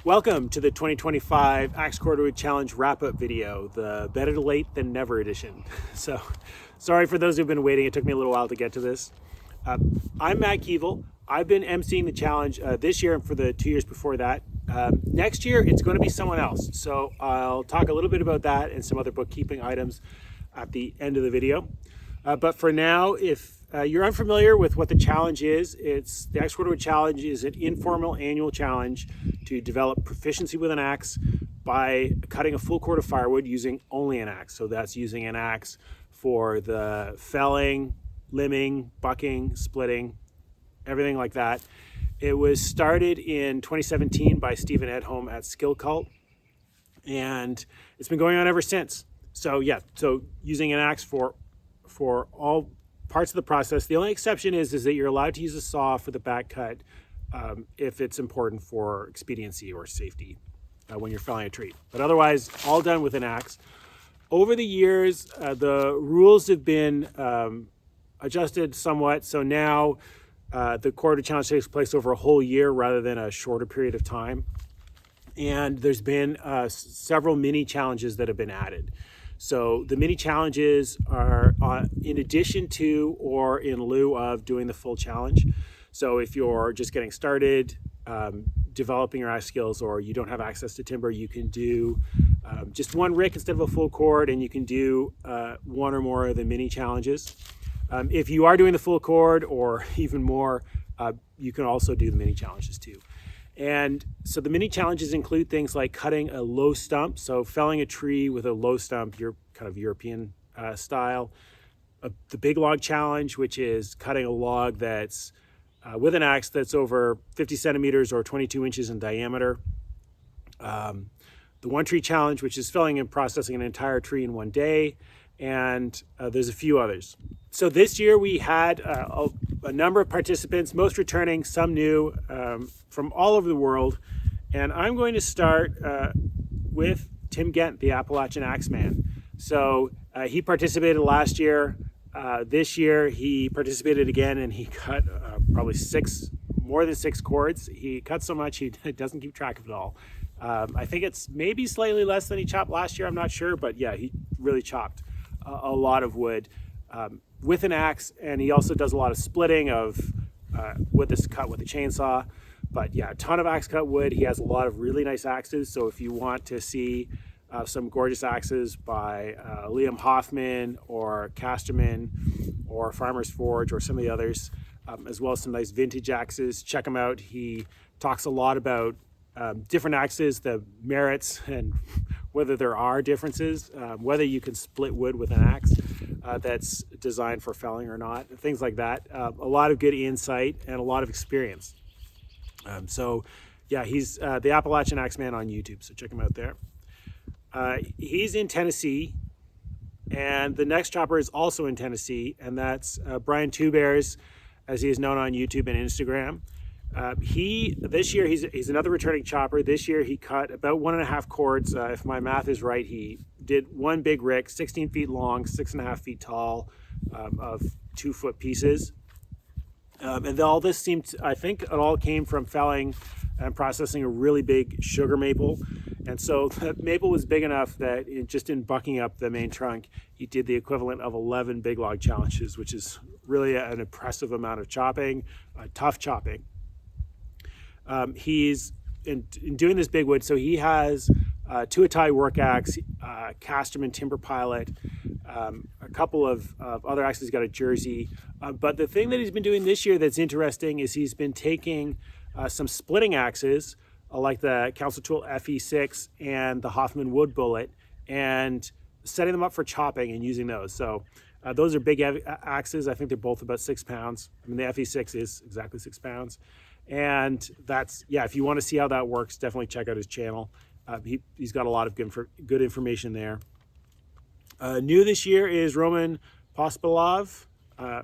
Welcome to the 2025 Axe Cordwood Challenge wrap-up video, the better late than never edition. So, sorry for those who've been waiting. It took me a little while to get to this. I'm Matt Keevil. I've been emceeing the challenge this year and for the 2 years before that. Next year, it's going to be someone else. So I'll talk a little bit about that and some other bookkeeping items at the end of the video. But for now, if you're unfamiliar with what the challenge is, the Axe Cordwood Challenge is an informal annual challenge to develop proficiency with an axe by cutting a full cord of firewood using only an axe. So that's using an axe for the felling, limbing, bucking, splitting, everything like that. It was started in 2017 by Stephen Edholm at Skill Cult, and it's been going on ever since. So using an axe for all parts of the process. The only exception is that you're allowed to use a saw for the back cut if it's important for expediency or safety when you're felling a tree. But otherwise, all done with an axe. Over the years, the rules have been adjusted somewhat. So now the Cordwood Challenge takes place over a whole year rather than a shorter period of time. And there's been several mini challenges that have been added. So the mini challenges are in addition to or in lieu of doing the full challenge. So if you're just getting started, developing your axe skills, or you don't have access to timber, you can do just one rick instead of a full cord, and you can do one or more of the mini challenges. If you are doing the full cord or even more, you can also do the mini challenges too. And so the mini challenges include things like cutting a low stump, so felling a tree with a low stump, your kind of European style. The big log challenge, which is cutting a log that's with an axe that's over 50 centimeters or 22 inches in diameter. The one tree challenge, which is felling and processing an entire tree in one day. And there's a few others. So this year we had a number of participants, most returning, some new, from all over the world. And I'm going to start with Tim Gent, the Appalachian Axeman. So he participated last year. This year he participated again, and he cut probably more than six cords. He cut so much he doesn't keep track of it all. I think it's maybe slightly less than he chopped last year. I'm not sure, but yeah, he really chopped a lot of wood with an axe, and he also does a lot of splitting of wood that's cut with a chainsaw. But yeah, a ton of axe cut wood. He has a lot of really nice axes. So if you want to see some gorgeous axes by Liam Hoffman or Casterman or Farmer's Forge or some of the others, as well as some nice vintage axes, check him out. He talks a lot about different axes, the merits, and whether there are differences, whether you can split wood with an axe that's designed for felling or not, things like that. A lot of good insight and a lot of experience. So yeah, he's the Appalachian Axeman on YouTube, so check him out there. He's in Tennessee, and the next chopper is also in Tennessee, and that's Brian Two Bears, as he is known on YouTube and Instagram. This year he's another returning chopper. This year he cut about 1.5 cords. If my math is right, he did one big rick, 16 feet long, 6.5 feet tall, of 2 foot pieces. And all this I think it all came from felling and processing a really big sugar maple. And so the maple was big enough that just in bucking up the main trunk, he did the equivalent of 11 big log challenges, which is really an impressive amount of chopping, tough chopping. He's in doing this big wood, so he has Tuatai work axe, Casterman timber pilot, a couple of other axes. He's got a Jersey. But the thing that he's been doing this year that's interesting is he's been taking some splitting axes, like the Council Tool FE6 and the Hoffman Wood Bullet, and setting them up for chopping and using those. So those are big axes. I think they're both about 6 pounds. I mean, the FE6 is exactly 6 pounds. And that's, yeah, if you want to see how that works, definitely check out his channel. He's got a lot of good information there. New this year is Roman Pоспелов. I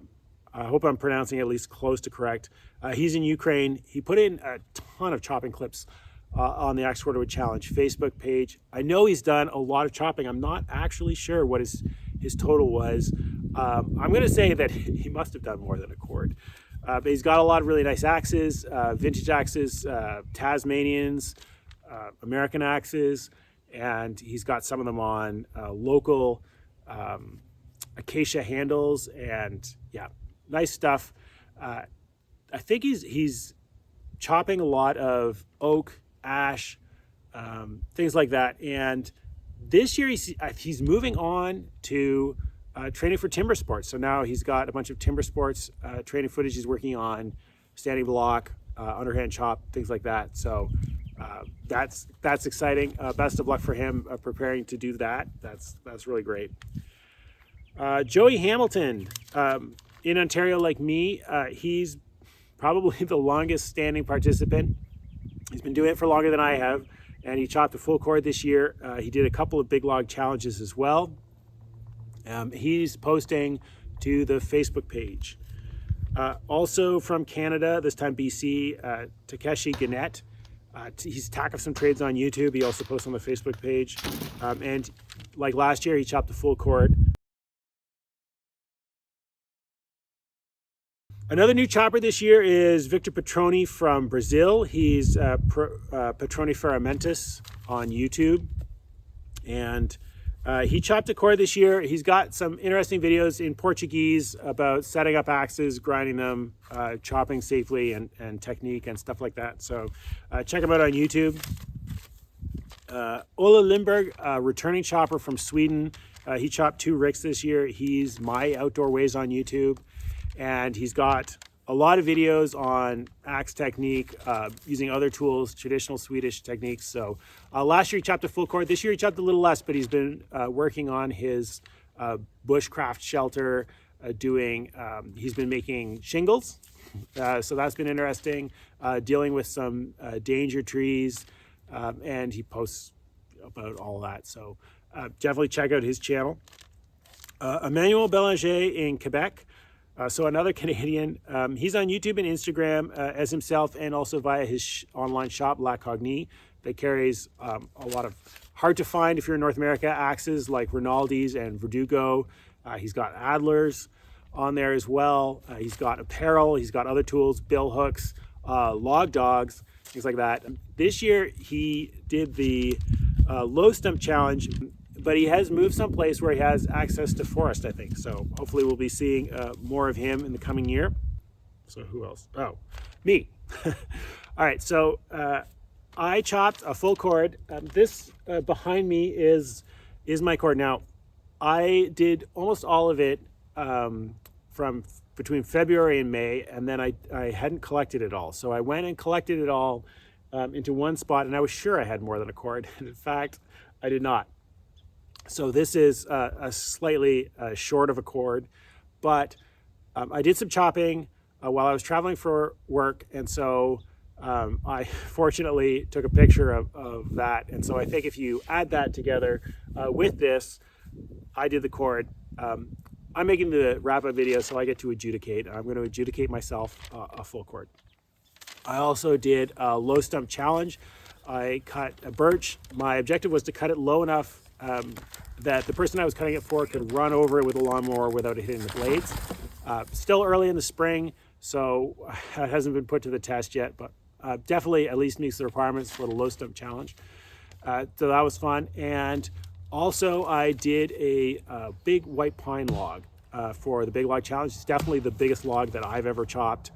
hope I'm pronouncing it at least close to correct. He's in Ukraine. He put in a ton of chopping clips on the Axe Cordwood Challenge Facebook page. I know he's done a lot of chopping. I'm not actually sure what his total was. I'm going to say that he must have done more than a cord. But he's got a lot of really nice axes, vintage axes, Tasmanians, American axes, and he's got some of them on local acacia handles, and yeah, nice stuff. I think he's chopping a lot of oak, ash, things like that. And this year he's moving on to training for timber sports. So now he's got a bunch of timber sports training footage he's working on, standing block, underhand chop, things like that. So that's exciting. Best of luck for him preparing to do that. That's really great. Joey Hamilton in Ontario, like me, he's probably the longest standing participant. He's been doing it for longer than I have, and he chopped a full cord this year. He did a couple of big log challenges as well. He's posting to the Facebook page. Also from Canada, this time BC, Takeshi Gannett. He's tackled some trades on YouTube. He also posts on the Facebook page. And like last year, he chopped a full cord. Another new chopper this year is Victor Petroni from Brazil. He's Petroni Ferramentas on YouTube. And he chopped a cord this year. He's got some interesting videos in Portuguese about setting up axes, grinding them, chopping safely, and technique and stuff like that. So check him out on YouTube. Ola Lindberg, returning chopper from Sweden. He chopped 2 ricks this year. He's My Outdoor Ways on YouTube. And he's got a lot of videos on axe technique, using other tools, traditional Swedish techniques. So last year he chopped a full cord. This year he chopped a little less, but he's been working on his bushcraft shelter, he's been making shingles. So that's been interesting, dealing with some danger trees, and he posts about all that. So definitely check out his channel. Emmanuel Belanger in Quebec. So another Canadian, he's on YouTube and Instagram as himself, and also via his online shop, la.Cognée, that carries a lot of hard to find, if you're in North America, axes like Rinaldi's and Verdugo. He's got Adlers on there as well. He's got apparel, he's got other tools, bill hooks, log dogs, things like that. This year he did the low stump challenge, but he has moved someplace where he has access to forest, I think. So hopefully we'll be seeing more of him in the coming year. So who else? Oh, me. All right, so I chopped a full cord. This behind me is my cord. Now, I did almost all of it from between February and May, and then I hadn't collected it all. So I went and collected it all into one spot, and I was sure I had more than a cord. And in fact, I did not. So this is a slightly short of a cord, but I did some chopping while I was traveling for work, and so I fortunately took a picture of that. And so I think if you add that together with this, I did the cord. I'm making the wrap-up video, so I get to adjudicate. I'm going to adjudicate myself a full cord. I also did a low stump challenge. I cut a birch. My objective was to cut it low enough that the person I was cutting it for could run over it with a lawnmower without it hitting the blades. Still early in the spring, so it hasn't been put to the test yet, but definitely at least meets the requirements for the low stump challenge. So that was fun. And also I did a big white pine log for the big log challenge. It's definitely the biggest log that I've ever chopped.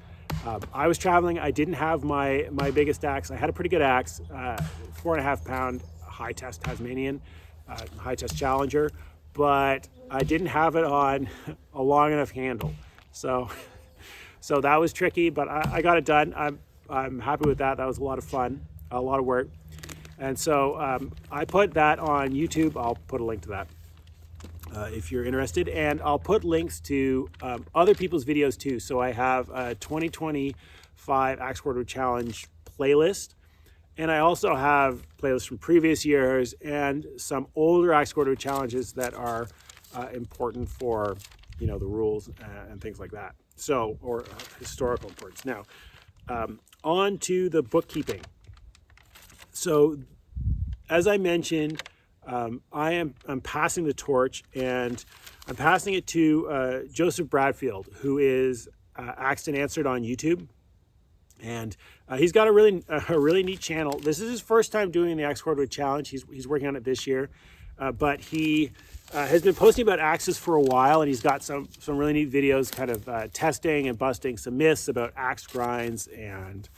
I was traveling. I didn't have my biggest axe. I had a pretty good axe, 4.5 pound high test Tasmanian, high test Challenger, but I didn't have it on a long enough handle. So that was tricky, but I got it done. I'm happy with that. That was a lot of fun, a lot of work. And so I put that on YouTube. I'll put a link to that if you're interested. And I'll put links to other people's videos too. So I have a 2025 Axe Cordwood Challenge playlist. And I also have playlists from previous years and some older Axe Cordwood challenges that are important for, the rules and things like that. So, or historical importance. Now, on to the bookkeeping. So, as I mentioned, I'm passing the torch, and I'm passing it to Joseph Bradfield, who is Axed and Answered on YouTube. And he's got a really neat channel. This is his first time doing the Axe Cordwood Challenge. He's working on it this year, but he has been posting about axes for a while, and he's got some really neat videos, kind of testing and busting some myths about axe grinds and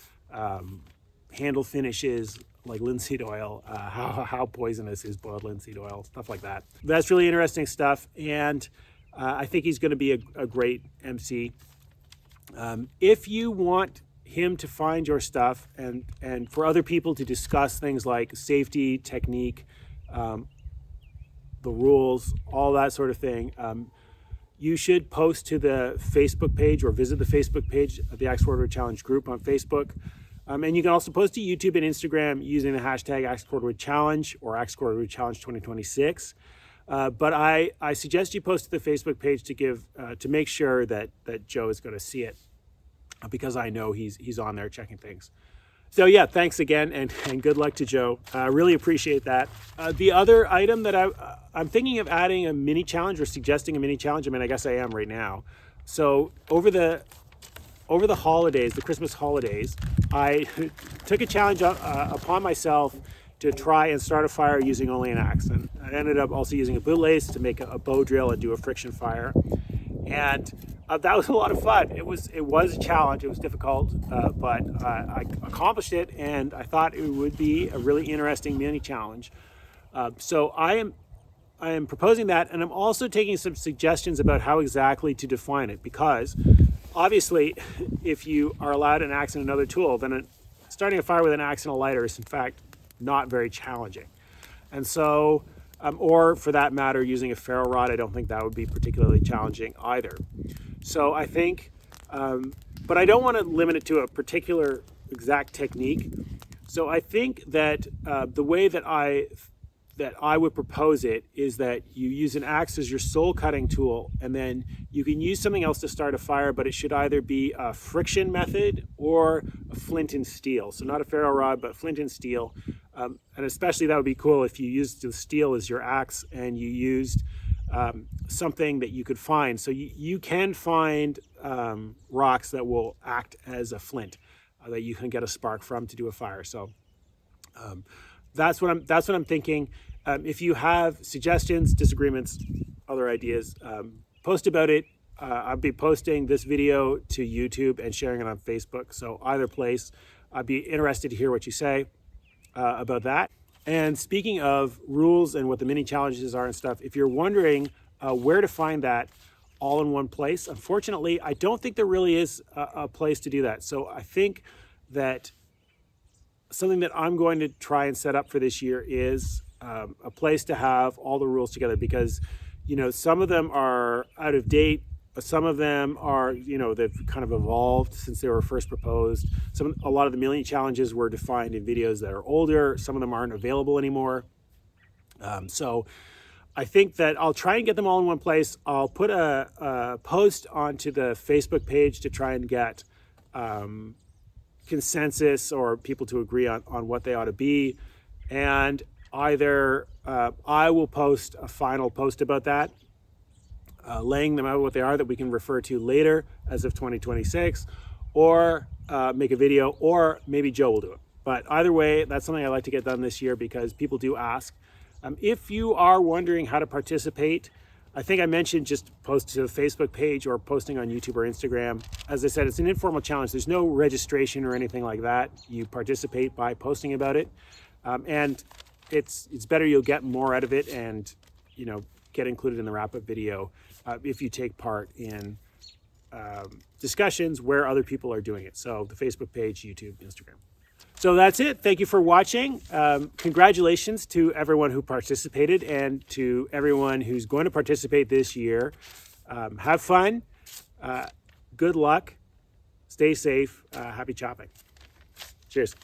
handle finishes like linseed oil, how poisonous is boiled linseed oil, stuff like that. That's really interesting stuff, and I think he's going to be a great MC. If you want him to find your stuff and for other people to discuss things like safety, technique, the rules, all that sort of thing, you should post to the Facebook page or visit the Facebook page of the Axe Cordwood Challenge group on Facebook. And you can also post to YouTube and Instagram using the hashtag Axe Cordwood Challenge or Axe Cordwood Challenge 2026. But I suggest you post to the Facebook page to make sure that Joe is going to see it, because I know he's on there checking things. So yeah, thanks again, and good luck to Joe. I really appreciate that. The other item that I'm thinking of adding a mini challenge or suggesting a mini challenge. I mean, I guess I am right now. So over the holidays, the Christmas holidays, I took a challenge upon myself to try and start a fire using only an axe. And I ended up also using a bootlace to make a bow drill and do a friction fire. And that was a lot of fun. It was a challenge. It was difficult, but I accomplished it, and I thought it would be a really interesting mini challenge. So I am proposing that, and I'm also taking some suggestions about how exactly to define it, because obviously, if you are allowed an axe and another tool, then starting a fire with an axe and a lighter is in fact not very challenging. And so, or for that matter, using a ferro rod, I don't think that would be particularly challenging either. So I think, but I don't want to limit it to a particular exact technique. So I think that the way that I would propose it is that you use an axe as your sole cutting tool, and then you can use something else to start a fire, but it should either be a friction method or a flint and steel. So not a ferro rod, but flint and steel. And especially that would be cool if you used the steel as your axe and you used something that you could find. So you can find rocks that will act as a flint that you can get a spark from to do a fire. So that's what I'm thinking. If you have suggestions, disagreements, other ideas, post about it. I'll be posting this video to YouTube and sharing it on Facebook. So either place, I'd be interested to hear what you say about that. And speaking of rules and what the mini challenges are and stuff, if you're wondering where to find that all in one place, unfortunately, I don't think there really is a place to do that. So I think that something that I'm going to try and set up for this year is a place to have all the rules together, because, you know, some of them are out of date. Some of them are, you know, they've kind of evolved since they were first proposed. A lot of the mini challenges were defined in videos that are older. Some of them aren't available anymore. So I think that I'll try and get them all in one place. I'll put a post onto the Facebook page to try and get consensus or people to agree on what they ought to be. And either I will post a final post about that, laying them out what they are that we can refer to later as of 2026, or make a video, or maybe Joe will do it. But either way, that's something I'd like to get done this year because people do ask. If you are wondering how to participate, I think I mentioned just post to the Facebook page or posting on YouTube or Instagram. As I said, it's an informal challenge. There's no registration or anything like that. You participate by posting about it. And it's better, you'll get more out of it and, you know, get included in the wrap-up video if you take part in discussions where other people are doing it. So the Facebook page, YouTube, Instagram. So that's it. Thank you for watching. Congratulations to everyone who participated and to everyone who's going to participate this year. Have fun. Good luck. Stay safe. Happy chopping. Cheers.